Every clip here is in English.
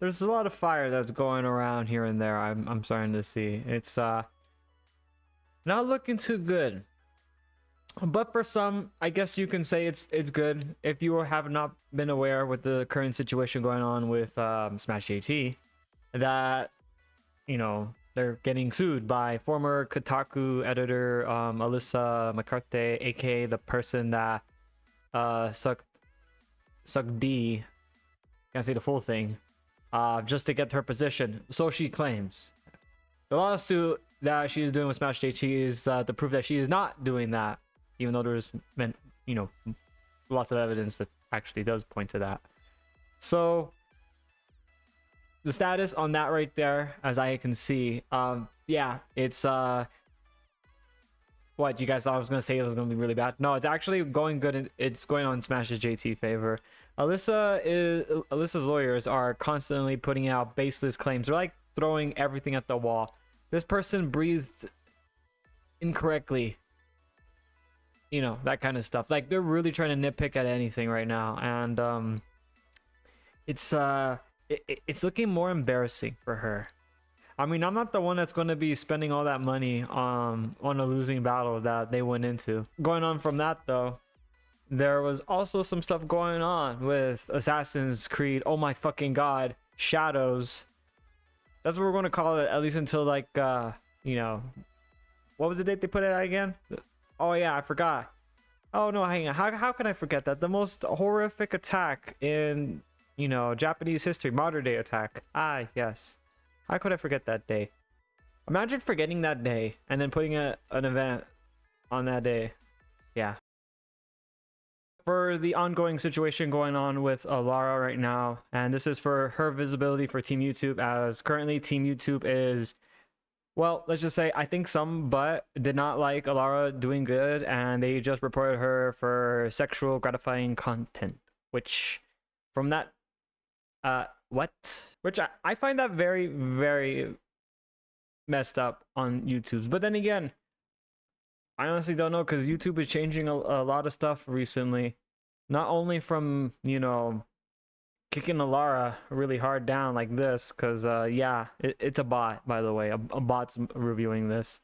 there's a lot of fire that's going around here and there. I'm starting to see. It's not looking too good. But for some, I guess you can say it's good. If you have not been aware with the current situation going on with Smash JT, that they're getting sued by former Kotaku editor Alyssa McCarthy, aka the person that sucked D, can't say the full thing, just to get her position. So she claims. The lawsuit that she is doing with Smash JT is to prove that she is not doing that, even though there's been, lots of evidence that actually does point to that. So the status on that right there, as I can see, yeah, it's what you guys thought I was gonna say it was gonna be really bad. No, it's actually going good. It's going on Smash's JT favor. Alyssa's lawyers are constantly putting out baseless claims. They're like throwing everything at the wall. This person breathed incorrectly, that kind of stuff. Like, they're really trying to nitpick at anything right now, and it's looking more embarrassing for her. I mean, I'm not the one that's going to be spending all that money on a losing battle that they went into. Going on from that, though, there was also some stuff going on with Assassin's Creed. Oh my fucking god, Shadows. That's what we're going to call it, at least until, like, what was the date they put it at again? Oh yeah, I forgot. Oh no, hang on. How can I forget that? The most horrific attack in, Japanese history, modern day attack. Ah, yes. How could I forget that day? Imagine forgetting that day and then putting an event on that day. Yeah. For the ongoing situation going on with Elara right now, and this is for her visibility for Team YouTube, as currently Team YouTube is, well, let's just say, I think some but did not like Elara doing good, and they just reported her for sexual gratifying content, which from that which I find that very, very messed up on YouTube's. But then again, I honestly don't know, because YouTube is changing a lot of stuff recently. Not only from, kicking Elara really hard down like this, because, yeah, it's a bot, by the way. A bot's reviewing this.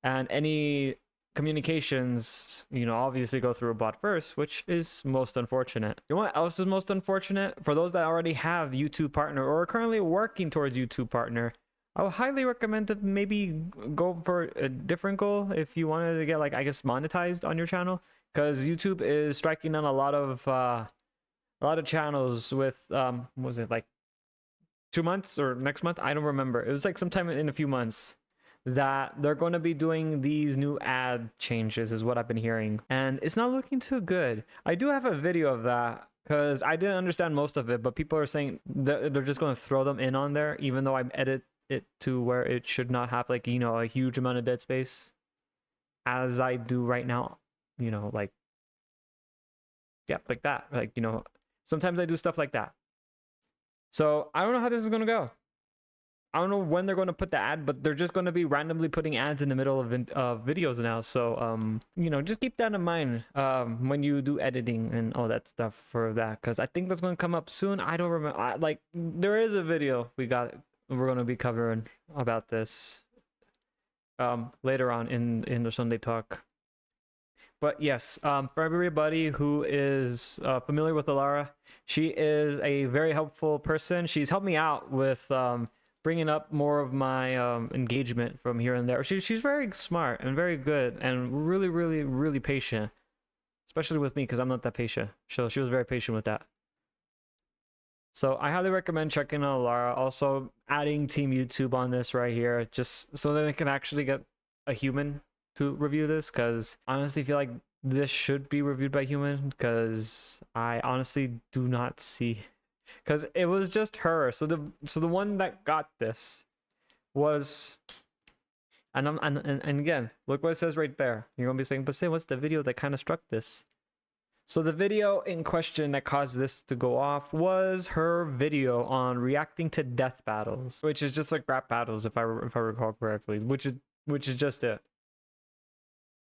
And any communications, obviously go through a bot first, which is most unfortunate. You know what else is most unfortunate? For those that already have YouTube Partner or are currently working towards YouTube Partner, I would highly recommend to maybe go for a different goal if you wanted to get, like, I guess, monetized on your channel, because YouTube is striking down a lot of channels with was it like 2 months or next month? I don't remember. It was like sometime in a few months that they're going to be doing these new ad changes, is what I've been hearing, and it's not looking too good. I do have a video of that, because I didn't understand most of it, but people are saying that they're just going to throw them in on there, even though I edit it to where it should not have, like, a huge amount of dead space, as I do right now, like, yeah, like that, like, sometimes I do stuff like that. So I don't know how this is going to go. I don't know when they're going to put the ad, but they're just going to be randomly putting ads in the middle of videos now. So, just keep that in mind when you do editing and all that stuff for that, because I think that's going to come up soon. I don't remember. Like, there is a video we're going to be covering about this later on in the Sinday Talk. But yes, for everybody who is familiar with Elara, she is a very helpful person. She's helped me out with bringing up more of my engagement from here and there. She's very smart and very good and really, really, really patient, especially with me, because I'm not that patient. So she was very patient with that. So I highly recommend checking out Elara. Also adding Team YouTube on this right here, just so that they can actually get a human to review this, because I honestly feel like this should be reviewed by human, because I honestly do not see, because it was just her. So the one that got this was, and again, look what it says right there. You're gonna be saying, but say, what's the video that kind of struck this? So the video in question that caused this to go off was her video on reacting to death battles, which is just like rap battles, if I recall correctly, which is just it.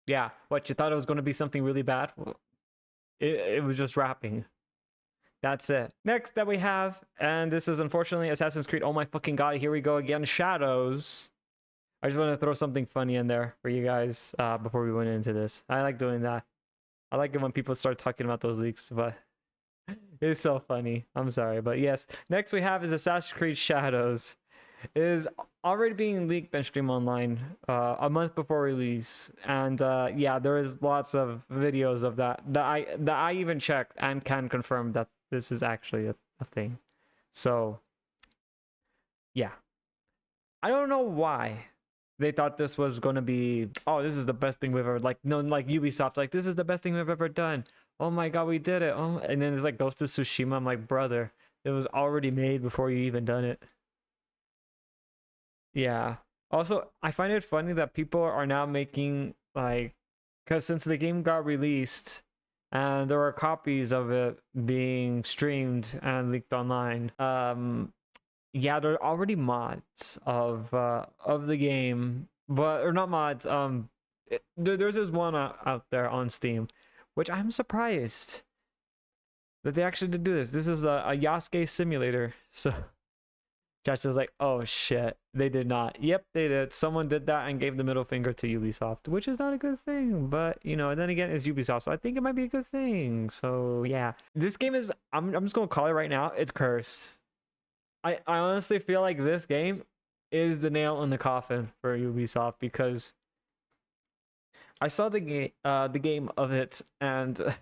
Yeah, what, you thought it was going to be something really bad? It was just rapping. That's it. Next that we have, and this is unfortunately Assassin's Creed. Oh my fucking god, here we go again. Shadows. I just want to throw something funny in there for you guys before we went into this. I like doing that. I like it when people start talking about those leaks, but it's so funny. I'm sorry, but yes. Next we have is Assassin's Creed Shadows. It is already being leaked on Stream Online a month before release, and yeah, there is lots of videos of that I even checked and can confirm that this is actually a thing. So yeah, I don't know why they thought this was gonna be, oh, this is the best thing we've ever, like, no, like Ubisoft, like, this is the best thing we've ever done. Oh my god, we did it. Oh, and then it's like Ghost of Tsushima. I'm like, brother, it was already made before you even done it. Yeah. Also, I find it funny that people are now making, like, because since the game got released and there were copies of it being streamed and leaked online, yeah, there are already mods of the game, but, or not mods, there's this one out there on Steam, which I'm surprised that they actually did do this. This is a Yasuke simulator, so Josh is like, oh shit, they did not. Yep, they did. Someone did that and gave the middle finger to Ubisoft, which is not a good thing. But, you know, and then again, it's Ubisoft, so I think it might be a good thing. So, yeah. This game is, I'm just going to call it right now, it's cursed. I honestly feel like this game is the nail in the coffin for Ubisoft, because I saw the game of it, and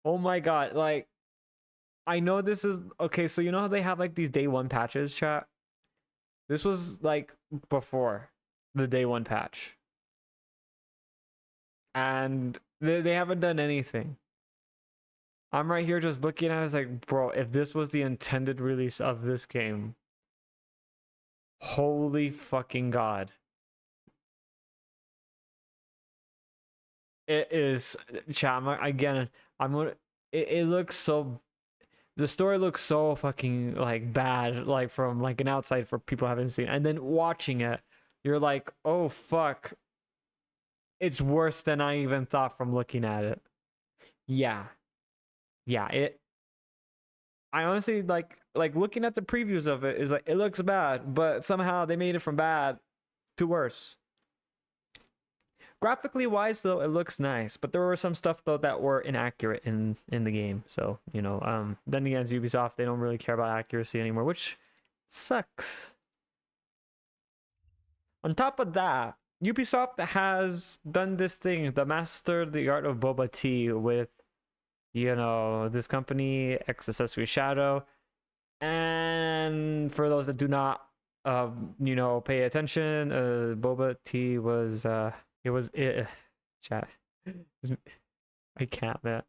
oh my god, like, I know this is okay, so you know how they have like these day one patches, chat? This was like before the day one patch. And they haven't done anything. I'm right here just looking at it, it's like, bro, if this was the intended release of this game, holy fucking god. It is, chat, again, I'm gonna, it looks so, the story looks so fucking like bad, like from like an outside for people who haven't seen, and then watching it, you're like, oh fuck, it's worse than I even thought from looking at it. Yeah, it, I honestly like looking at the previews of it is like, it looks bad, but somehow they made it from bad to worse. Graphically wise though, it looks nice, but there were some stuff though that were inaccurate in the game. So, you know, then again, it's Ubisoft, they don't really care about accuracy anymore, which sucks. On top of that, Ubisoft has done this thing, the Master the Art of Boba Tea, with, you know, this company, X Accessory Shadow. And for those that do not you know, pay attention, Boba Tea was chat. I can't, man.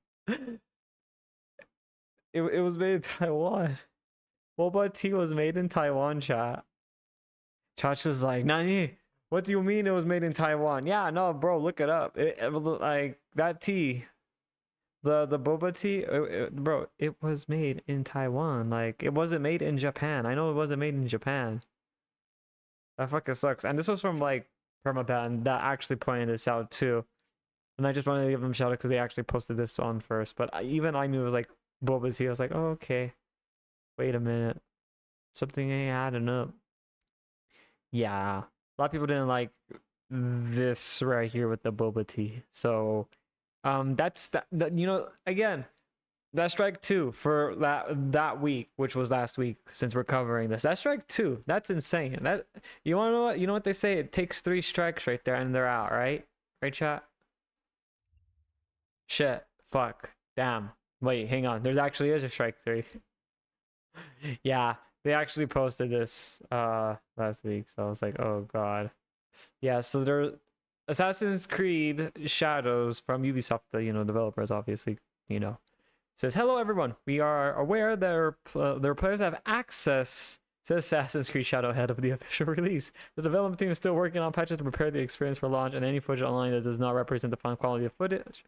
It was made in Taiwan. Boba tea was made in Taiwan, chat. Chat's just like, Nani, what do you mean it was made in Taiwan? Yeah, no, bro, look it up. Like, that tea, the boba tea, bro, it was made in Taiwan. Like, it wasn't made in Japan. I know it wasn't made in Japan. That fucking sucks. And this was from, like, Permaban that actually pointed this out too. And I just wanted to give them a shout out because they actually posted this on first. But even I knew it was like boba tea. I was like, oh, okay. Wait a minute. Something ain't adding up. Yeah. A lot of people didn't like this right here with the boba tea. So that's that, you know, again, that's strike two for that week, which was last week, since we're covering this. That's strike two. That's insane. That, you wanna know what? You know what they say? It takes 3 strikes right there and they're out, right? Right, chat? Shit. Fuck. Damn. Wait, hang on. There's actually is a strike 3. Yeah, they actually posted this last week, so I was like, oh god. Yeah, so there, Assassin's Creed Shadows from Ubisoft, the, you know, developers, obviously, you know, says, hello everyone, we are aware that their players have access to Assassin's Creed Shadow ahead of the official release. The development team is still working on patches to prepare the experience for launch, and any footage online that does not represent the final quality of footage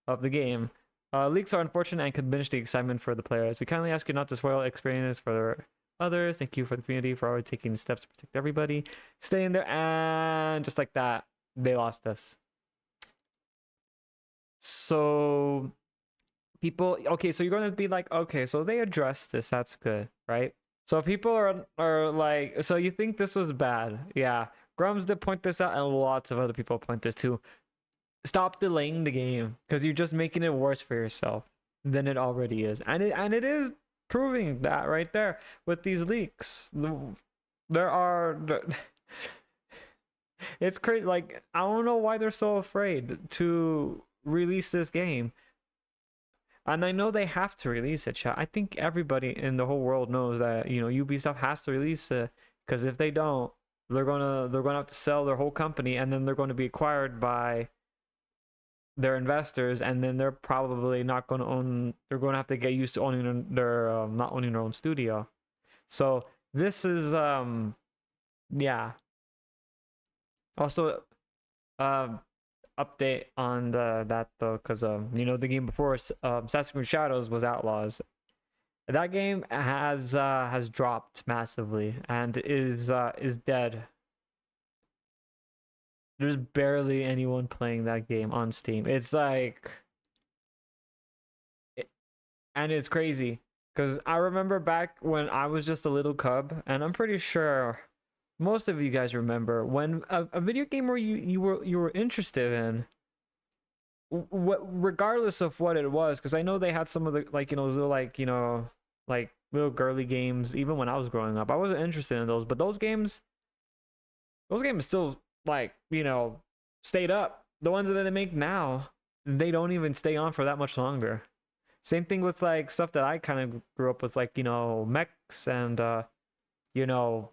of the game. Leaks are unfortunate and could diminish the excitement for the players. We kindly ask you not to spoil experience for others. Thank you for the community for always taking steps to protect everybody. Stay in there, and just like that, they lost us. So people, okay, so you're going to be like, okay, so they addressed this, that's good, right? So people are like, so you think this was bad? Yeah, Grums did point this out, and lots of other people point this too. Stop delaying the game, because you're just making it worse for yourself than it already is, and it is proving that right there with these leaks. There are it's crazy. Like, I don't know why they're so afraid to release this game. And I know they have to release it, chat. I think everybody in the whole world knows that, you know, Ubisoft has to release it, because if they don't, they're gonna have to sell their whole company, and then they're going to be acquired by their investors, and then they're probably not going to own. They're going to have to get used to owning their not owning their own studio. So this is yeah. Also, update on that though, because you know, the game before Assassin's Creed Shadows was Outlaws. That game has dropped massively and is dead. There's barely anyone playing that game on Steam. It's like, and it's crazy because I remember back when I was just a little cub, and I'm pretty sure most of you guys remember when a video game where you were interested in, what, regardless of what it was, because I know they had some of the, like, you know, little, like, you know, like little girly games. Even when I was growing up, I wasn't interested in those, but those games still, like, you know, stayed up. The ones that they make now, they don't even stay on for that much longer. Same thing with like stuff that I kind of grew up with, like, you know, mechs and you know,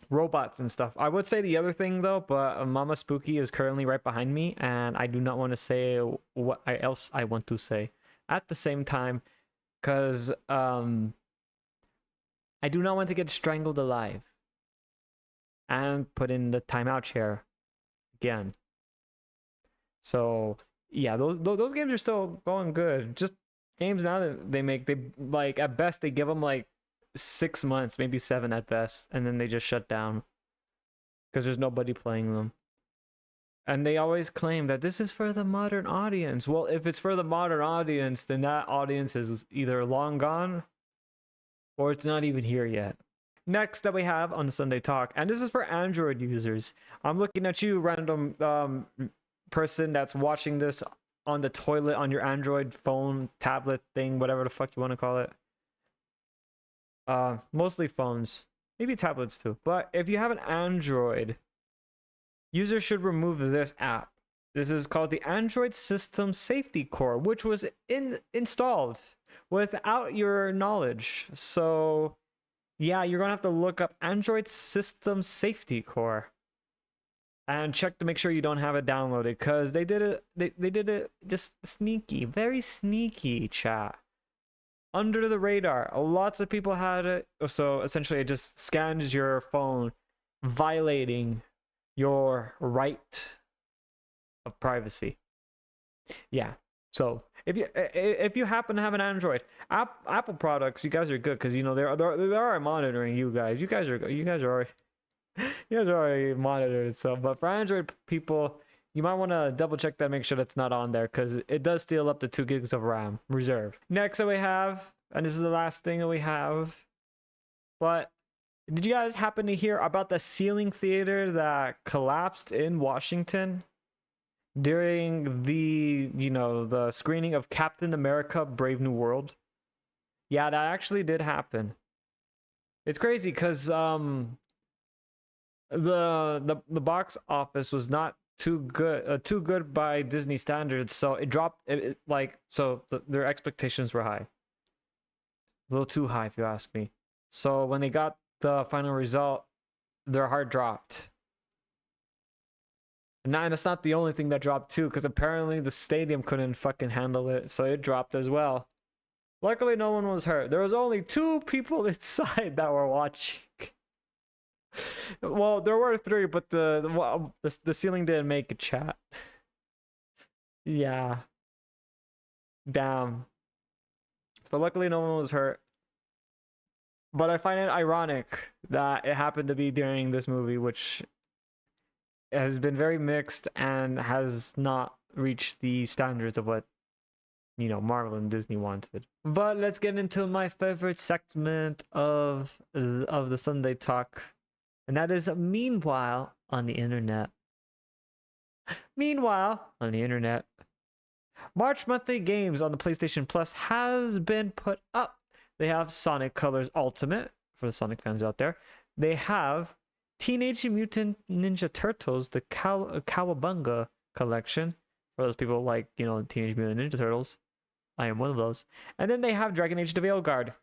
robots and stuff. I would say the other thing though, but Mama Spooky is currently right behind me, and I do not want to say what else I want to say at the same time, because I do not want to get strangled alive and put in the timeout chair again. So yeah, those games are still going good. Just games now that they make, they like, at best they give them like 6 months, maybe 7 at best, and then they just shut down because there's nobody playing them. And they always claim that this is for the modern audience. Well, if it's for the modern audience, then that audience is either long gone or it's not even here yet. Next that we have on the Sinday Talk, and this is for Android users. I'm looking at you, random person that's watching this on the toilet on your Android phone, tablet thing, whatever the fuck you want to call it. Mostly phones, maybe tablets too. But if you have an Android, users should remove this app. This is called the Android System Safety Core, which was installed without your knowledge. So yeah, you're gonna have to look up Android System Safety Core and check to make sure you don't have it downloaded, because they did it. They did it just sneaky, very sneaky, chat. Under the radar. Lots of people had it. So essentially, it just scans your phone, violating your right of privacy. Yeah. So if you happen to have an Android, Apple products, you guys are good, because, you know, they are monitoring you guys. You guys are already monitored. So, but for Android people, you might want to double check that, make sure that's not on there, because it does steal up to 2 gigs of RAM reserve. Next that we have, and this is the last thing that we have, but did you guys happen to hear about the ceiling theater that collapsed in Washington during the, you know, the screening of Captain America Brave New World? Yeah, that actually did happen. It's crazy because the box office was not too good by Disney standards, so it dropped. Their expectations were high, a little too high if you ask me. So when they got the final result, their heart dropped. And it's not the only thing that dropped too, because apparently the stadium couldn't fucking handle it, so it dropped as well. Luckily, no one was hurt. There was only 2 people inside that were watching. Well, there were 3, but the ceiling didn't make a chat. Yeah. Damn. But luckily, no one was hurt. But I find it ironic that it happened to be during this movie, which has been very mixed and has not reached the standards of what, Marvel and Disney wanted. But let's get into my favorite segment of the Sunday Talk, and that is Meanwhile on the Internet. Meanwhile on the Internet, March monthly games on the PlayStation Plus has been put up. They have Sonic Colors Ultimate for the Sonic fans out there. They have Teenage Mutant Ninja Turtles, the Cowabunga collection for those people like Teenage Mutant Ninja Turtles. I am one of those. And then they have Dragon Age: The Veilguard.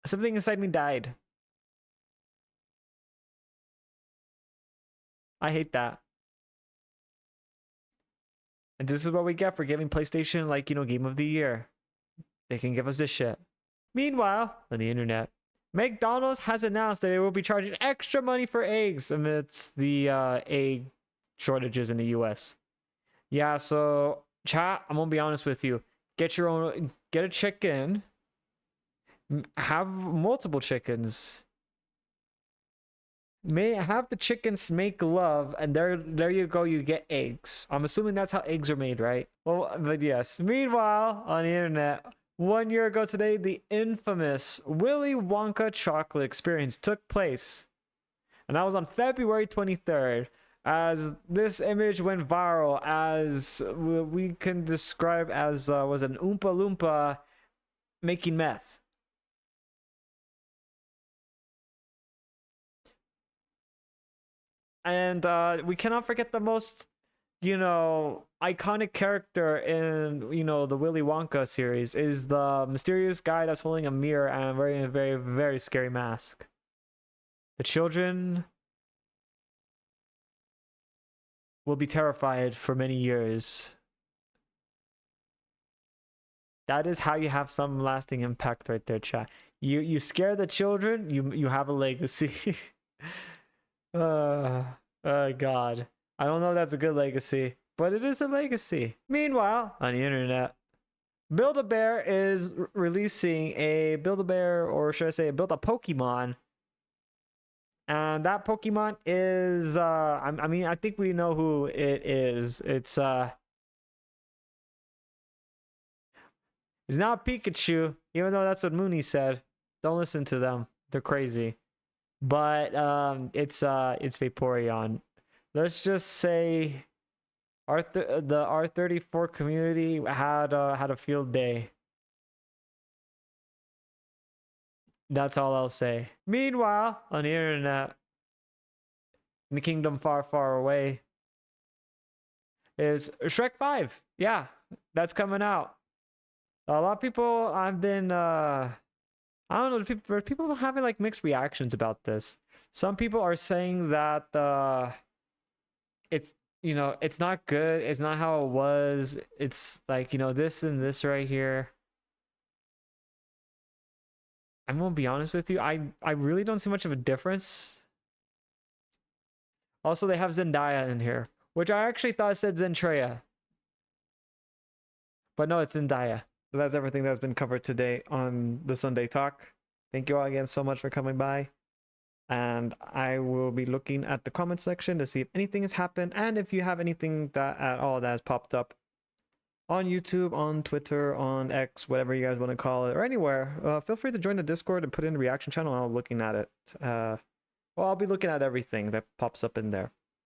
Something inside me died. I hate that. And this is what we get for giving PlayStation Game of the Year. They can give us this shit. Meanwhile, on the Internet, McDonald's has announced that they will be charging extra money for eggs amidst the egg shortages in the US. Yeah, so chat, I'm gonna be honest with you. Get a chicken. Have multiple chickens. Have the chickens make love, and there you go, you get eggs. I'm assuming that's how eggs are made, right? Well, but yes. Meanwhile, on the Internet, 1 year ago today, the infamous Willy Wonka chocolate experience took place. And that was on February 23rd, as this image went viral, as we can describe as was an Oompa Loompa making meth. And we cannot forget the most, iconic character in, the Willy Wonka series is the mysterious guy that's holding a mirror and a very, very, very scary mask. The children will be terrified for many years. That is how you have some lasting impact right there, chat. You scare the children, you have a legacy. God. I don't know if that's a good legacy, but it is a legacy. Meanwhile, on the Internet, Build-A-Bear is releasing a Build-A-Bear, or should I say, a Build-A-Pokemon. And that Pokemon is, I think we know who it is. It's now Pikachu, even though that's what Mooney said. Don't listen to them. They're crazy. But it's Vaporeon. Let's just say the R34 community had a field day. That's all I'll say. Meanwhile, on the Internet, in the kingdom far, far away, is Shrek 5. Yeah, that's coming out. A lot of people have been I don't know, people having mixed reactions about this. Some people are saying that it's it's not good, it's not how it was, it's this and this right here. I'm gonna be honest with you, I really don't see much of a difference. Also, they have Zendaya in here, which I actually thought it said Zendaya, but no, it's Zendaya. So that's everything that's been covered today on the Sunday Talk. Thank you all again so much for coming by. And I will be looking at the comment section to see if anything has happened. And if you have anything that at all that has popped up on YouTube, on Twitter, on X, whatever you guys want to call it, or anywhere, feel free to join the Discord and put in the reaction channel. And I'll be looking at it. I'll be looking at everything that pops up in there.